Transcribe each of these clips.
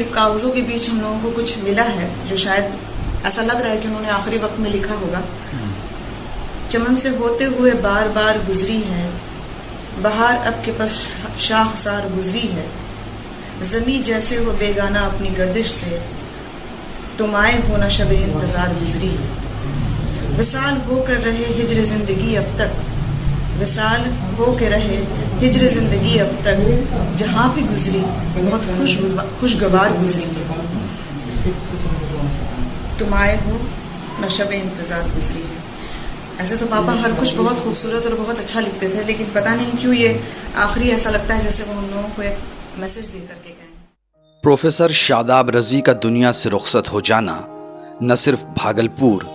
कागजों के बीच हम लोगों को कुछ मिला है जो शायद ऐसा लग रहा है कि उन्होंने आखिरी वक्त में लिखा होगा। चमन से होते हुए बार बार गुजरी है, बहार अब के पास शाहसार गुजरी है। जमी जैसे हो बेगाना अपनी गर्दिश से, तुम आए हो न शबे इंतजार गुजरी है। विसाल होकर रहे हिज्र जिंदगी अब तक, विसाल होकर रहे हिज्र जिंदगी अब तक, जहां भी गुजरी बहुत खुशगवार गुजरी है। तुम आए हो न शबे इंतजार गुजरी है। ऐसे तो पापा हर कुछ बहुत खूबसूरत और बहुत अच्छा लिखते थे, लेकिन पता नहीं क्यों ये आखिरी ऐसा लगता है जैसे वो हम लोगों को एक मैसेज दे करके गए। प्रोफेसर शादाब रज़ी का दुनिया से रुखसत हो जाना न सिर्फ भागलपुर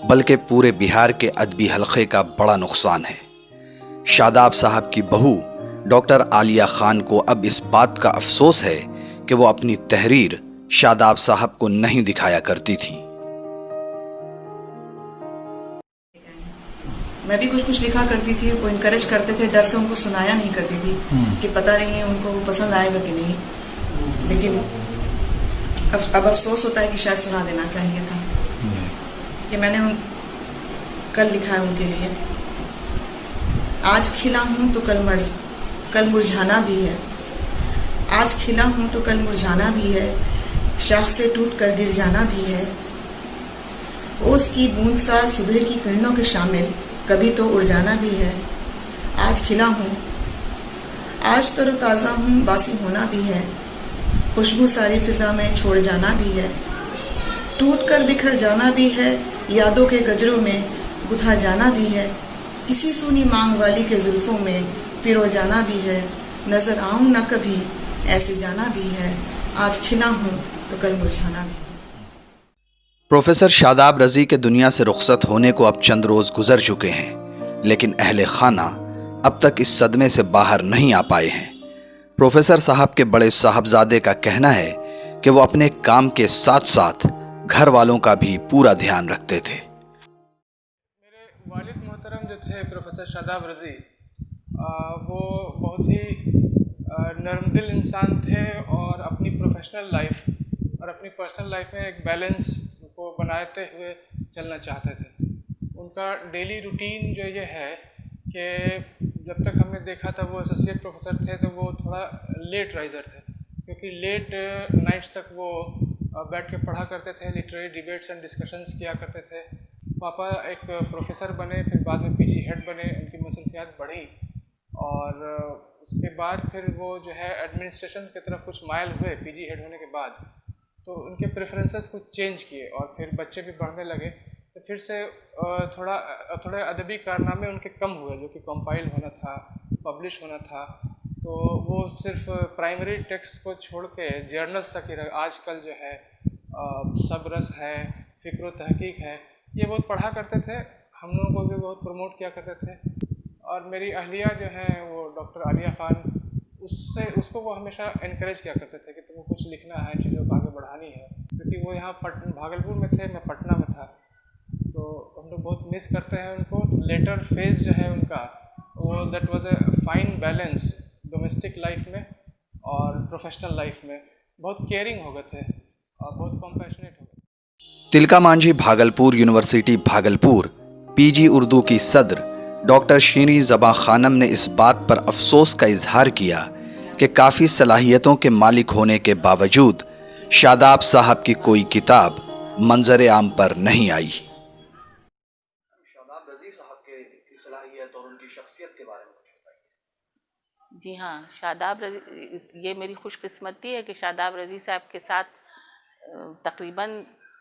बल्कि पूरे बिहार के अदबी हलक़े का बड़ा नुकसान है। शादाब साहब की बहू डॉक्टर आलिया खान को अब इस बात का अफसोस है कि वो अपनी तहरीर शादाब साहब को नहीं दिखाया करती थी। मैं भी कुछ लिखा करती थी, वो इनकरेज करते थे, डर से उनको सुनाया नहीं करती थी कि पता नहीं है उनको वो पसंद आएगा कि नहीं। लेकिन अब अफसोस होता है कि शायद सुना देना चाहिए था कि मैंने कल लिखा है उनके लिए। आज खिला हूं तो कल मुरझाना भी है, आज खिला हूं तो कल मुरझाना भी है, शाख से टूट कर गिर जाना भी है। ओस की बूंद सा सुबह की किरणों के शामिल कभी तो उड़ जाना भी है। आज खिला हूं, आज तरोताजा हूं, बासी होना भी है, खुशबू सारी फिजा में छोड़ जाना भी है। टूट कर बिखर जाना भी है, यादों के गजरों में गुथा जाना भी है। किसी सूनी मांग वाली के जुल्फों में पिरो जाना भी है। नजर आऊं ना कभी ऐसे जाना भी है, आज खिला हूं तो कल मुरझाना भी है। प्रोफेसर शादाब रज़ी के दुनिया से रुखसत होने को अब चंद रोज गुजर चुके हैं, लेकिन अहले खाना अब तक इस सदमे से बाहर नहीं आ पाए हैं। प्रोफेसर साहब के बड़े साहबजादे का कहना है कि वो अपने काम के साथ साथ घर वालों का भी पूरा ध्यान रखते थे। मेरे वालिद मोहतरम जो थे प्रोफेसर शादाब रज़ी, वो बहुत ही नरमदिल इंसान थे और अपनी प्रोफेशनल लाइफ और अपनी पर्सनल लाइफ में एक बैलेंस को बनाते हुए चलना चाहते थे। उनका डेली रूटीन जो ये है कि जब तक हमने देखा था वो एसोसिएट प्रोफेसर थे तो वो थोड़ा लेट राइज़र थे, क्योंकि लेट नाइट्स तक वो बैठ के पढ़ा करते थे, लिटरेरी डिबेट्स एंड डिस्कशंस किया करते थे। पापा एक प्रोफेसर बने, फिर बाद में पीजी हेड बने, उनकी मसरूफियात बढ़ी और उसके बाद फिर वो जो है एडमिनिस्ट्रेशन की तरफ कुछ माइल हुए पीजी हेड होने के बाद। तो उनके प्रेफरेंसेस कुछ चेंज किए और फिर बच्चे भी बढ़ने लगे, तो फिर से थोड़े अदबी कारनामे उनके कम हुए, जो कि कंपाइल होना था, पब्लिश होना था। तो वो सिर्फ प्राइमरी टेक्स्ट को छोड़ के जर्नल्स तक ही रहे। आजकल जो है सबरस है, फ़िक्र तहकीक है, ये बहुत पढ़ा करते थे, हम लोगों को भी बहुत प्रमोट किया करते थे। और मेरी अहलिया जो है वो डॉक्टर आलिया खान, उसको वो हमेशा इनकरेज किया करते थे कि तुमको कुछ लिखना है, चीज़ों को आगे बढ़ानी है, क्योंकि वो यहाँ भागलपुर में थे, मैं पटना में था। तो हम लोग बहुत मिस करते हैं उनको। लेटर फेज जो है उनका, वो that was a fine balance domestic life में और प्रोफेशनल लाइफ में। बहुत केयरिंग हो गए थे और बहुत कॉम्पैशनेट हो गए। तिलका मांझी भागलपुर यूनिवर्सिटी भागलपुर पीजी उर्दू की सदर डॉक्टर शीरी ज़बा खानम ने इस बात पर अफसोस का इजहार किया कि काफ़ी सलाहियतों के मालिक होने के बावजूद शादाब साहब की कोई किताब मंजर आम पर नहीं आई। शादाब रज़ी साहब की सलाहियत और उनकी शख्सियत के बारे में कुछ बताइए। जी हाँ, शादाब रज़ी, ये मेरी खुशकिस्मती है कि शादाब रज़ी साहब के साथ तकरीबन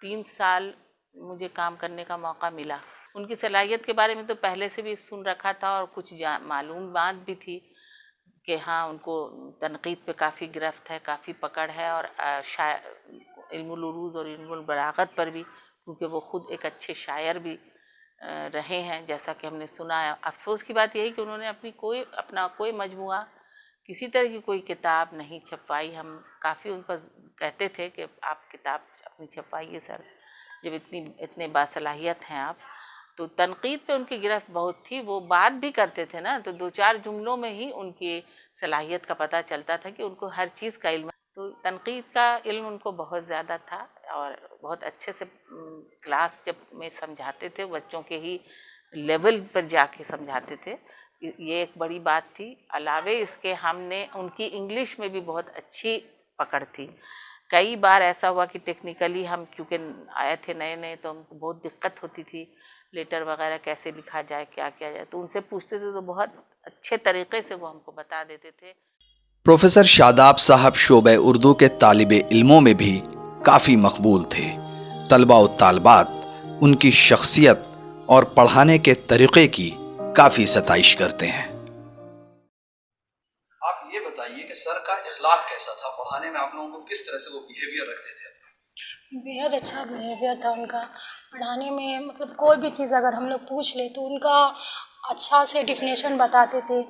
3 साल मुझे काम करने का मौका मिला। उनकी सलाहियत के बारे में तो पहले से भी सुन रखा था और कुछ मालूमात भी थी कि हाँ, उनको तनक़ीद पे काफ़ी गिरफ्त है, काफ़ी पकड़ है और इल्मुल उरूज़ और इल्मुल बलागत पर भी, क्योंकि वो ख़ुद एक अच्छे शायर भी रहे हैं, जैसा कि हमने सुना है। अफसोस की बात यही कि उन्होंने अपना कोई मजमुआ, किसी तरह की कोई किताब नहीं छपवाई। हम काफ़ी उन पर कहते थे कि आप किताब अपनी छपवाइए सर, जब इतने बासलाहियत हैं आप। तो तनक़ीद पे उनकी गिरफ्त बहुत थी। वो बात भी करते थे ना, तो 2-4 जुमलों में ही उनकी सलाहियत का पता चलता था कि उनको हर चीज़ का इल्म। तो तनकीद का इल्म उनको बहुत ज़्यादा था और बहुत अच्छे से क्लास जब में समझाते थे, बच्चों के ही लेवल पर जाके समझाते थे, ये एक बड़ी बात थी। अलावे इसके हमने उनकी इंग्लिश में भी बहुत अच्छी पकड़ थी। कई बार ऐसा हुआ कि टेक्निकली हम चूँकि आए थे नए नए, तो हमको बहुत दिक्कत होती थी, लेटर वगैरह कैसे लिखा जाए, क्या किया जाए, तो उनसे पूछते थे तो बहुत अच्छे तरीक़े से वो हमको बता देते थे। प्रोफेसर शादाब साहब शोबे उर्दू के तालिबे इल्मों में भी काफ़ी मकबूल थे। तलबा व तालबात उनकी शख्सियत और पढ़ाने के तरीक़े की काफ़ी सताइश करते हैं। आप ये बताइए कि सर का इखलाक कैसा था पढ़ाने में, आप लोगों को किस तरह से वो बिहेवियर रखते थे? बेहद अच्छा बिहेवियर था उनका पढ़ाने में। मतलब कोई भी चीज़ अगर हम लोग पूछ ले तो उनका अच्छा से डिफिनेशन बताते थे,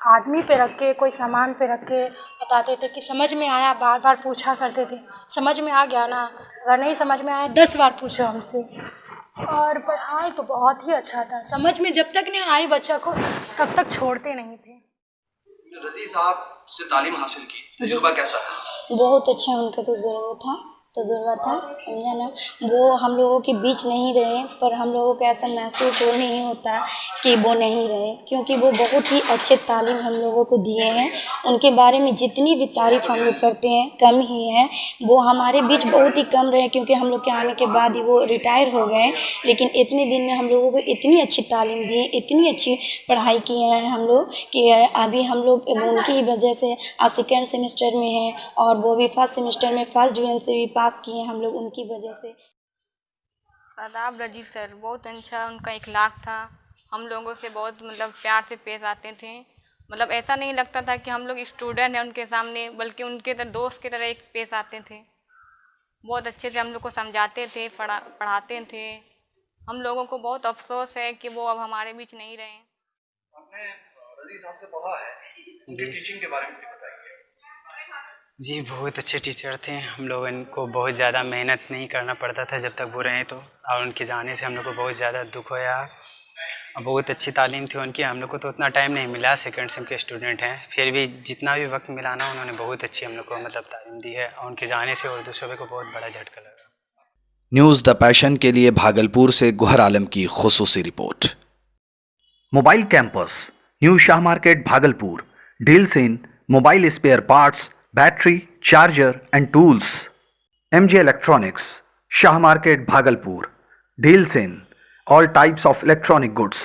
आदमी पे रख के, कोई सामान पे रख के बताते थे कि समझ में आया, बार बार पूछा करते थे, समझ में आ गया ना, अगर नहीं समझ में आया 10 बार पूछो हमसे। और पढ़ाई तो बहुत ही अच्छा था, समझ में जब तक नहीं आई बच्चा को तब तक छोड़ते नहीं थे। रज़ी साहब से तालीम हासिल की, तजुर्बा कैसा था? बहुत अच्छा उनका तजुर्बा था, समझा ना। वो हम लोगों के बीच नहीं रहे, पर हम लोगों को ऐसा महसूस हो नहीं होता कि वो नहीं रहे, क्योंकि वो बहुत ही अच्छे तालीम हम लोगों को दिए हैं। उनके बारे में जितनी भी तारीफ़ हम लोग करते हैं कम ही है। वो हमारे बीच बहुत ही कम रहे, क्योंकि हम लोग के आने के बाद ही वो रिटायर हो गए, लेकिन इतने दिन में हम लोगों को इतनी अच्छी तालीम दी, इतनी अच्छी पढ़ाई किए हैं हम लोग कि अभी हम लोग उनकी ही वजह से आज सेकेंड सेमेस्टर में हैं, और वो भी फर्स्ट सेमेस्टर में फर्स्ट डिवीज़न से भी पास किए हम लोग उनकी वजह से। शादाब रज़ी सर बहुत अच्छा उनका इखलाक था, हम लोगों से बहुत मतलब प्यार से पेश आते थे। मतलब ऐसा नहीं लगता था कि हम लोग स्टूडेंट हैं उनके सामने, बल्कि उनके तरह दोस्त की तरह एक पेश आते थे। बहुत अच्छे से हम लोग को समझाते थे, पढ़ाते थे। हम लोगों को बहुत अफसोस है कि वो अब हमारे बीच नहीं रहे। आपने रज़ी साहब से पढ़ा है, उनकी टीचिंग के बारे में भी बताइए। जी बहुत अच्छे टीचर थे, हम लोगों को बहुत ज़्यादा मेहनत नहीं करना पड़ता था जब तक वो रहे तो, और उनके जाने से हम लोग को बहुत ज़्यादा दुख होया। बहुत अच्छी तालीम थी उनकी, हम लोग को तो उतना टाइम नहीं मिला, सेकंड सेम के स्टूडेंट हैं, फिर भी जितना भी वक्त मिला ना उन्होंने बहुत अच्छी हम लोग को मतलब तालीम दी है, और उनके जाने से उर्दू शोबे को बहुत बड़ा झटका लगा। न्यूज़ द पैशन के लिए भागलपुर से गुहर आलम की खुसूसी report. Mobile campus, new Shah market Bhagalpur, deals in mobile spare parts, battery, charger and tools. MG Electronics, Shah Market, Bhagalpur. Deals in all types of electronic goods.